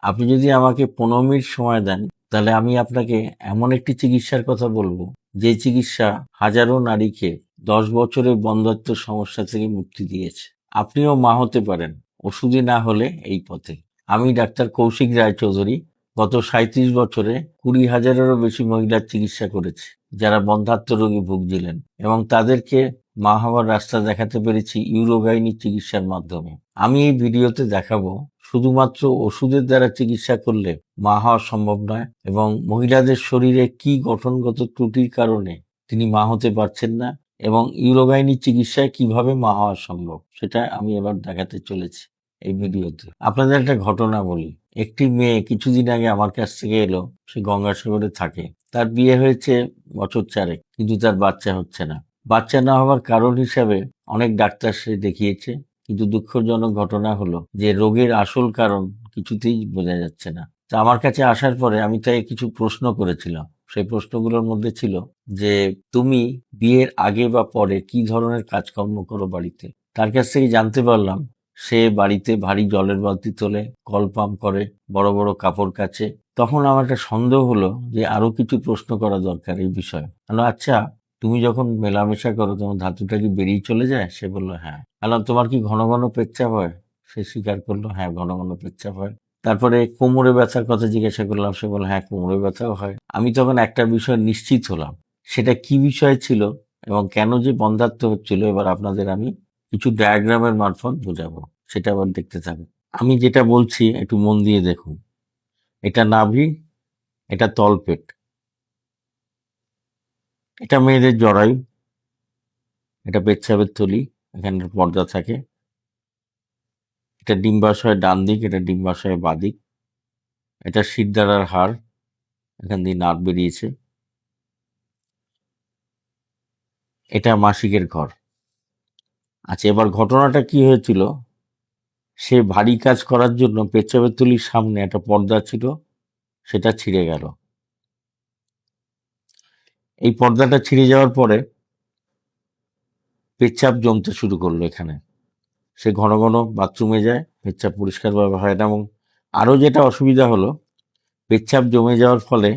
আপনি যদি আমাকে 15 মিনিট সময় দেন, তাহলে আমি আপনাকে এমন একটি চিকিৎসার কথা বলবো, যে চিকিৎসা হাজারো নারীকে 10 বছরের বন্ধ্যাত্ব সমস্যা থেকে মুক্তি দিয়েছে। আপনিও মা হতে পারেন, ওষুধে না হলে এই পথে। আমি ডাক্তার কৌশিক রায়চৌধুরী। গত 37 বছরে 20,000-এরও বেশি মহিলার চিকিৎসা করেছি, যারা বন্ধ্যাত্ব রোগে ভুগছিলেন, এবং তাদেরকে মা হওয়ার রাস্তা দেখাতে পেরেছি ইউরোগাইনি চিকিৎসার মাধ্যমে। আমি এই ভিডিওতে দেখাবো শুধুমাত্র ওষুধের দ্বারা চিকিৎসা করলে মা হওয়া সম্ভব নয়, এবং মহিলাদের শরীরে কি গঠনগত ত্রুটির কারণে তিনি মা হতে পারছেন না, এবং ইউরোগাইনি চিকিৎসায় কিভাবে মা হওয়া সম্ভব, সেটা আমি এবার দেখাতে চলেছি এই ভিডিওতে। আপনাদের একটা ঘটনা বলি। একটি মেয়ে কিছুদিন আগে আমার কাছ থেকে এলো। সে গঙ্গাসাগরে থাকে। তার বিয়ে হয়েছে বছর 4, কিন্তু তার বাচ্চা হচ্ছে না। বাচ্চা না হওয়ার কারণ হিসাবে অনেক ডাক্তার সে দেখিয়েছে, কিন্তু দুঃখজনক ঘটনা হলো যে রোগের আসল কারণ কিছুতেই বোঝা যাচ্ছে না। তা আমার কাছে আসার পরে আমি তাকে কিছু প্রশ্ন করেছিলাম। সেই প্রশ্নগুলোর মধ্যে ছিল যে, তুমি বিয়ের আগে বা পরে কি ধরনের কাজকর্ম করো বাড়িতে? তার কাছ থেকে জানতে পারলাম সে বাড়িতে ভারী জলের বালতি তোলে, কল পাম্প করে, বড় বড় কাপড় কাচে। তখন আমার একটা সন্দেহ হলো যে আরো কিছু প্রশ্ন করা দরকার এই বিষয়ে। আচ্ছা, তুমি যখন মেলামেশা করো তোমার ধাতুটা কি বেরিয়ে চলে যায়? সে বলল হ্যাঁ। তোমার কি ঘন ঘন পেচ্ছাপ হয়? সে স্বীকার করলো হ্যাঁ, ঘন ঘন পেচ্ছাপ হয়। তারপরে কোমরে ব্যথার কথা জিজ্ঞাসা করলাম। সে বলল হ্যাঁ, কোমরে ব্যথাও হয়। আমি তখন একটা বিষয় নিশ্চিত হলাম। সেটা কি বিষয় ছিল এবং কেন যে বন্ধ্যাত্ব হচ্ছিল, এবার আপনাদের আমি কিছু ডায়াগ্রামের মারফত বোঝাবো। সেটা আবার দেখতে থাকুন। আমি যেটা বলছি একটু মন দিয়ে দেখুন। এটা নাভি, এটা তলপেট, এটা মেয়েদের জরায়ু, এটা পেচ্ছাপের থলি, এখানে পর্দা থাকে। এটা ডিম্বাশয় ডান দিক, এটা ডিম্বাশয় বাঁ দিক। এটা শিরদাঁড়ার হাড়, এখান দিয়ে নার্ভ বেরিয়েছে। এটা মাসিকের ঘর। আচ্ছা, এবার ঘটনাটা কি হয়েছিল? সে ভারী কাজ করার জন্য পেচ্ছাপের থলির সামনে একটা পর্দা ছিল, সেটা ছিঁড়ে গেল। এই পর্দাটা ছিঁড়ে যাওয়ার পরে পেচ্ছাপ জমতে শুরু করলো এখানে। সে ঘন ঘন বাথরুমে যায়, পেচ্ছাপ পরিষ্কারভাবে হয় না। এবং আরও যেটা অসুবিধা হলো, পেচ্ছাপ জমে যাওয়ার ফলে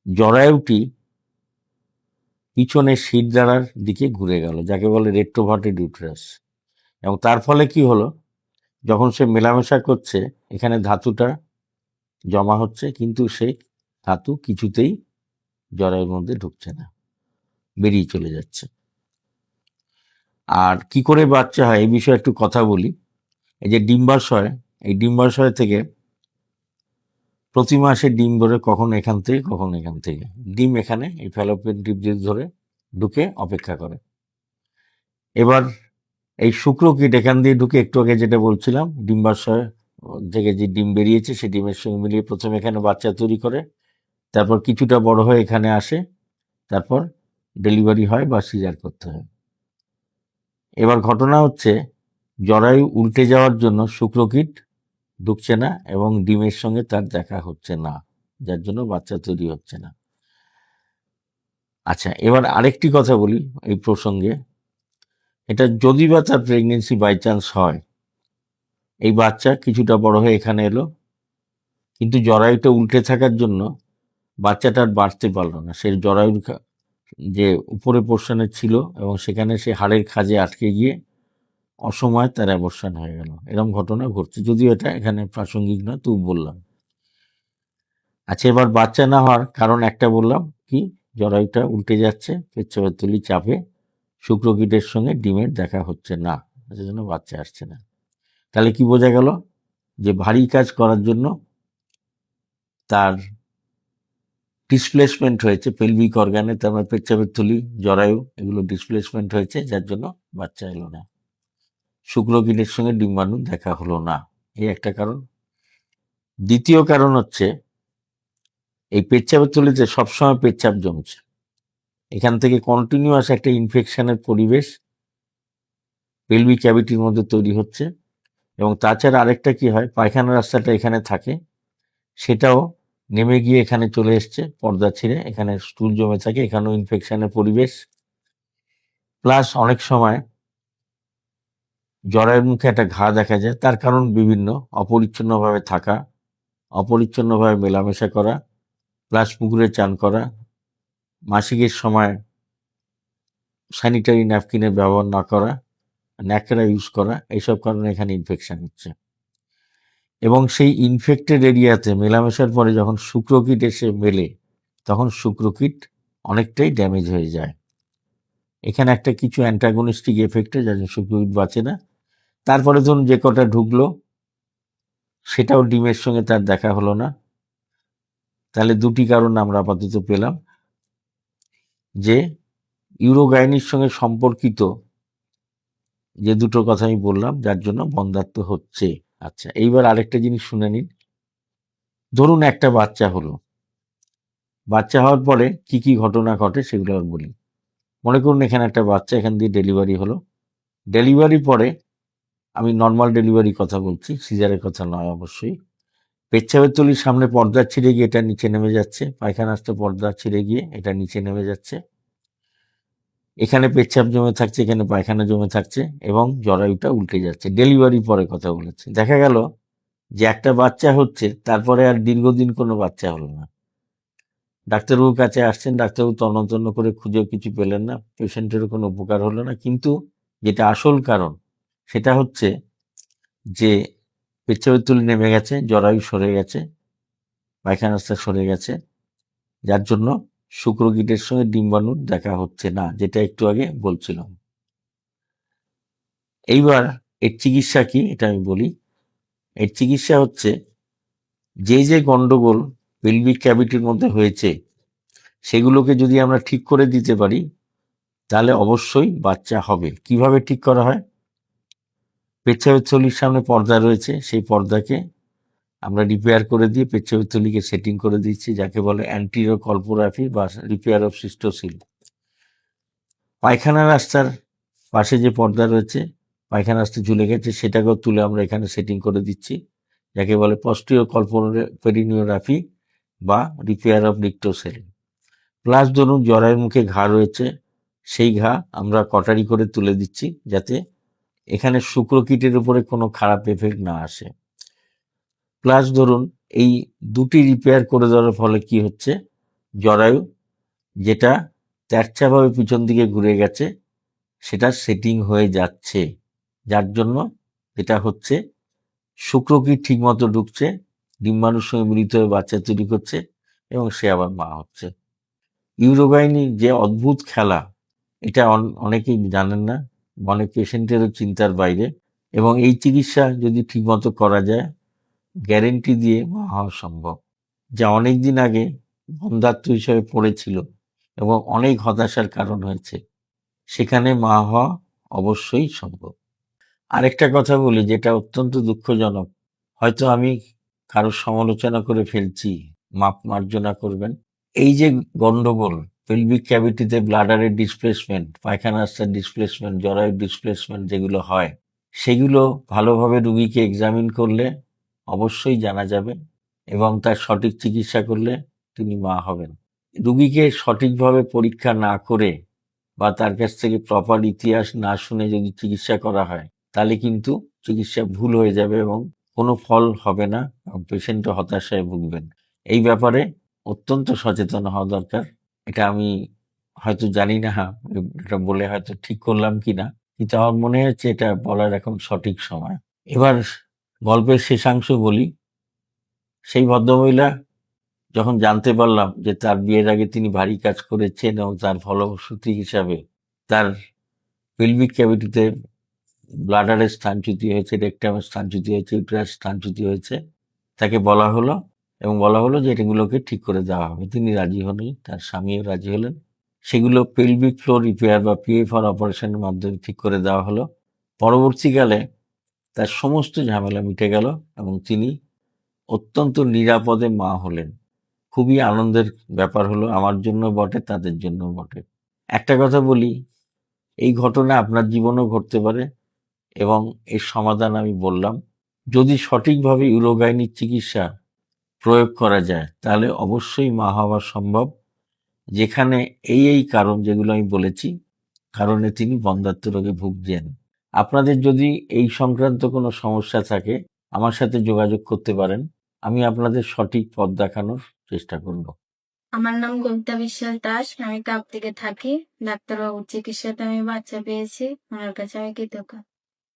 জরায়ুটি পিছনে শিরদাঁড়ার দিকে ঘুরে গেল, যাকে বলে রেট্রোভার্টেড ইউটেরাস। এবং তার ফলে কি হলো, যখন সে মেলামেশা করছে এখানে ধাতুটা জমা হচ্ছে, কিন্তু সেই ধাতু কিছুতেই জরায়ুর মধ্যে ঢুকছে না, বেরিয়ে চলে যাচ্ছে। আর কি করে বাচ্চা হয় এই বিষয়ে একটু কথা বলি। এই যে ডিম্বাশয়, এই ডিম্বাশয় থেকে প্রতি মাসে ডিম ভরে, কখন এখান থেকে কখন এখান থেকে ডিম এখানে এই ফ্যালোপিয়ান টিউব দিয়ে ধরে ঢুকে অপেক্ষা করে। এবার এই শুক্রকীট এখান দিয়ে ঢুকে, একটু আগে যেটা বলছিলাম, ডিম্বাশয় থেকে যে ডিম বেরিয়েছে সেই ডিমের সঙ্গে মিলিয়ে প্রথমে এখানে বাচ্চা তৈরি করে, তারপর কিছুটা বড় হয়ে এখানে আসে, তারপর ডেলিভারি হয় বা সিজার করতে হয়। এবার ঘটনা হচ্ছে, জরায়ু উল্টে যাওয়ার জন্য শুক্রকীট ঢুকছে না এবং ডিমের সঙ্গে তার দেখা হচ্ছে না, যার জন্য বাচ্চা তৈরি হচ্ছে না। আচ্ছা, এবার আরেকটি কথা বলি এই প্রসঙ্গে। এটা যদি বা তার প্রেগনেন্সি বাই চান্স হয়, এই বাচ্চা কিছুটা বড় হয়ে এখানে এলো, কিন্তু জরায়ুটা উল্টে থাকার জন্য বাচ্চাটা আর বাড়তে পারলো না। সে জরায়ুর যে উপরে পোর্শনে ছিল এবং সেখানে সে হাড়ের খাঁজে আটকে গিয়ে অসময়ে তার অ্যাবর্শন হয়ে গেল। এরকম ঘটনা ঘটছে, যদিও এটা এখানে প্রাসঙ্গিক না, তবু বললাম। আচ্ছা, এবার বাচ্চা না হওয়ার কারণ একটা বললাম, কি জরায়ুটা উল্টে যাচ্ছে, পেচ্ছাপের থলি চাপে শুক্রকীটের সঙ্গে ডিমের দেখা হচ্ছে না, সেজন্য বাচ্চা আসছে না। তাহলে কি বোঝা গেল? যে ভারী কাজ করার জন্য তার ডিসপ্লেসমেন্ট হয়েছে পেলভিক অর্গানে, তার মানে পেচ্ছাপের থলি, জরায়ু, এগুলো ডিসপ্লেসমেন্ট হয়েছে, যার জন্য বাচ্চা এলো না, শুক্রকীটের সঙ্গে ডিম্বাণু দেখা হলো না। এই একটা কারণ। দ্বিতীয় কারণ হচ্ছে, এই পেচ্ছাপের থলিতে সবসময় পেচ্ছাপ জমছে। এখান থেকে কন্টিনিউয়াস একটা ইনফেকশনের পরিবেশ পেলভিক ক্যাভিটির মধ্যে তৈরি হচ্ছে। এবং তাছাড়া আরেকটা কি হয়, পায়খানা রাস্তাটা এখানে থাকে, সেটাও নেমে গিয়ে এখানে চলে এসছে পর্দা ছিঁড়ে, এখানে স্টুল জমে থাকে, এখানেও ইনফেকশনের পরিবেশ। প্লাস অনেক সময় জরায়ুর মুখে একটা ঘা দেখা যায়, তার কারণ বিভিন্ন: অপরিচ্ছন্নভাবে থাকা, অপরিচ্ছন্নভাবে মেলামেশা করা, প্লাস পুকুরে চান করা, মাসিকের সময় স্যানিটারি ন্যাপকিনের ব্যবহার না করা, ন্যাকড়া ইউজ করা, এইসব কারণে এখানে ইনফেকশন হচ্ছে। এবং সেই ইনফেক্টেড এরিয়াতে মেলামেশার পরে যখন শুক্রকীট এসে মেলে, তখন শুক্রকীট অনেকটাই ড্যামেজ হয়ে যায়। এখানে একটা কিছু অ্যান্টাগনিস্টিক এফেক্টে যার জন্য শুক্রকীট বাঁচে না। তারপরে ধরুন যে কটা ঢুকলো সেটাও ডিমের সঙ্গে তার দেখা হলো না। তাহলে দুটি কারণ আমরা আপাতত পেলাম, যে ইউরোগাইনির সঙ্গে সম্পর্কিত যে দুটো কথা আমি বললাম, যার জন্য বন্ধ্যাত্ব হচ্ছে। আচ্ছা, এইবার আরেকটা জিনিস শুনে নিন। ধরুন একটা বাচ্চা হলো, বাচ্চা হওয়ার পরে কি কি ঘটনা ঘটে সেগুলো আর বলি। মনে করুন এখানে একটা বাচ্চা, এখান দিয়ে ডেলিভারি হলো। ডেলিভারি পরে, আমি নর্মাল ডেলিভারি কথা বলছি, সিজারের কথা নয় অবশ্যই, পেচ্ছাবের থলির সামনে পর্দা ছিঁড়ে গিয়ে এটা নিচে নেমে যাচ্ছে, পায়খানা আসতে পর্দা ছিঁড়ে গিয়ে এটা নিচে নেমে যাচ্ছে, এখানে পেচ্ছাব জমে থাকছে, এখানে পায়খানা জমে থাকছে, এবং জরায়ুটা উল্টে যাচ্ছে। ডেলিভারি পরে কথা বলেছে। দেখা গেল যে একটা বাচ্চা হচ্ছে, তারপরে আর দীর্ঘদিন কোনো বাচ্চা হলো না। ডাক্তারবাবুর কাছে আসছেন, ডাক্তারবাবু তন্ন করে খুঁজেও কিছু পেলেন না, পেশেন্টেরও কোনো উপকার হলো না। কিন্তু যেটা আসল কারণ, সেটা হচ্ছে যে পেচ্ছাবের থলি নেমে গেছে, জরায়ু সরে গেছে, পায়খানা রাস্তা সরে গেছে, যার জন্য শুক্রকীটের সঙ্গে ডিম্বাণুর দেখা হচ্ছে না, যেটা একটু আগে বলছিলাম। এইবার এর চিকিৎসা কি, এটা আমি বলি। এর চিকিৎসা হচ্ছে, যে গন্ডগোল পেলভিক ক্যাভিটির মধ্যে হয়েছে সেগুলোকে যদি আমরা ঠিক করে দিতে পারি, তাহলে অবশ্যই বাচ্চা হবে। কিভাবে ঠিক করা হয়? পেচ্ছাবের থলির সামনে পর্দা রয়েছে, সেই পর্দাকে আমরা রিপেয়ার করে দিয়ে পেচ্ছাবের থলিকে সেটিং করে দিচ্ছি, যাকে বলে অ্যান্টিরিয়র কল্পোগ্রাফি বা রিপেয়ার অফ সিস্টোসিল। পায়খানা রাস্তার পাশে যে পর্দা রয়েছে, পায়খানা রাস্তা ঝুলে গেছে, সেটাকেও তুলে আমরা এখানে সেটিং করে দিচ্ছি, যাকে বলে পস্টিরিয়র পেরিনিওগ্রাফি বা রিপেয়ার অফ নিক্টোসেল। প্লাস ধরুন জরায়ুর মুখে ঘা রয়েছে, সেই ঘা আমরা কটারি করে তুলে দিচ্ছি, যাতে এখানে শুক্রকীটের উপরে কোনো খারাপ এফেক্ট না আসে। প্লাস ধরুন এই দুটি রিপেয়ার করে দেওয়ার ফলে কি হচ্ছে, জরায়ু যেটা তেরছাভাবে পিছন দিকে ঘুরে গেছে সেটা সেটিং হয়ে যাচ্ছে, যার জন্য এটা হচ্ছে শুক্রকীট ঠিক মতো ঢুকছে, ডিম্বাণুর সঙ্গে মিলিত হয়ে বাচ্চা তৈরি করছে, এবং সে আবার মা হচ্ছে। ইউরোগাইনি যে অদ্ভুত খেলা, এটা অনেকেই জানেন না, অনেক পেশেন্টেরও চিন্তার বাইরে। এবং এই চিকিৎসা যদি ঠিকমতো করা যায়, গ্যারেন্টি দিয়ে মা হওয়া সম্ভব। যা অনেক দিন আগে বন্ধ্যাত্ব হিসেবে পড়েছিল এবং অনেক হতাশার কারণ হয়েছে, সেখানে মা হওয়া অবশ্যই সম্ভব। আরেকটা কথা বলি, যেটা অত্যন্ত দুঃখজনক, হয়তো আমি কারোর সমালোচনা করে ফেলছি, মাপ মার্জনা করবেন। এই যে গন্ডগোল, পেলভিক ক্যাভিটিতে ব্লাডারের ডিসপ্লেসমেন্ট, পায়খানা রাস্তার ডিসপ্লেসমেন্ট, জরায়ুর ডিসপ্লেসমেন্ট যেগুলো হয়, সেগুলো ভালোভাবে রুগীকে এক্সামিন করলে অবশ্যই জানা যাবে, এবং তার সঠিক চিকিৎসা করলে তিনি মা হবেন। রুগীকে সঠিকভাবে পরীক্ষা না করে বা তার কাছ থেকে প্রপার ইতিহাস না শুনে যদি চিকিৎসা করা হয়, তাহলে কিন্তু চিকিৎসা ভুল হয়ে যাবে এবং কোনো ফল হবে না, এবং পেশেন্টও হতাশায় ভুগবেন। এই ব্যাপারে অত্যন্ত সচেতন হওয়া দরকার। এটা আমি হয়তো জানি না, এটা বলে হয়তো ঠিক করলাম কিনা, কিন্তু আমার মনে হচ্ছে এটা বলার এখন সঠিক সময়। এবার গল্পের শেষাংশ বলি। সেই ভদ্রমহিলা যখন জানতে পারলাম যে তার বিয়ের আগে তিনি ভারী কাজ করেছেন এবং তার ফলশ্রুতি হিসাবে তার পেলভিক ক্যাভিটিতে ব্লাডারের স্থানচ্যুতি হয়েছে, রেকটামের স্থানচ্যুতি হয়েছে, ইউটেরাস স্থানচ্যুতি হয়েছে, তাকে বলা হলো এবং বলা হলো যে এগুলোকে ঠিক করে দেওয়া হবে। তিনি রাজি হলেন, তার স্বামীও রাজি হলেন। সেগুলো পেলভিক ফ্লোর রিপেয়ার বা পিএফআর অপারেশনের মাধ্যমে ঠিক করে দেওয়া হলো। পরবর্তীকালে তার সমস্ত ঝামেলা মিটে গেল এবং তিনি অত্যন্ত নিরাপদে মা হলেন। খুবই আনন্দের ব্যাপার হলো, আমার জন্য বটে, তাদের জন্য বটে। একটা কথা বলি, এই ঘটনা আপনার জীবনেও ঘটতে পারে, এবং এর সমাধান আমি বললাম। যদি সঠিকভাবে ইউরোগাইনিক চিকিৎসা প্রয়োগ করা যায়, তাহলে অবশ্যই মা হওয়া সম্ভব, যেখানে এই কারণ যেগুলো আমি বলেছি, কারণে তিনি বন্ধ্যাত্ব রোগে ভুগছেন। আপনাদের যদি এই সংক্রান্ত কোনো সমস্যা থাকে আমার সাথে যোগাযোগ করতে পারেন। আমি আপনাদের সঠিক পথ দেখানোর চেষ্টা করব। আমার নাম কবিতা বিশ্বাস দাস, আমি কাপ থেকে থাকি। ডাক্তারবাবুর চিকিৎসাতে আমি বাচ্চা পেয়েছি, ওনার কাছে আমি কৃতজ্ঞ।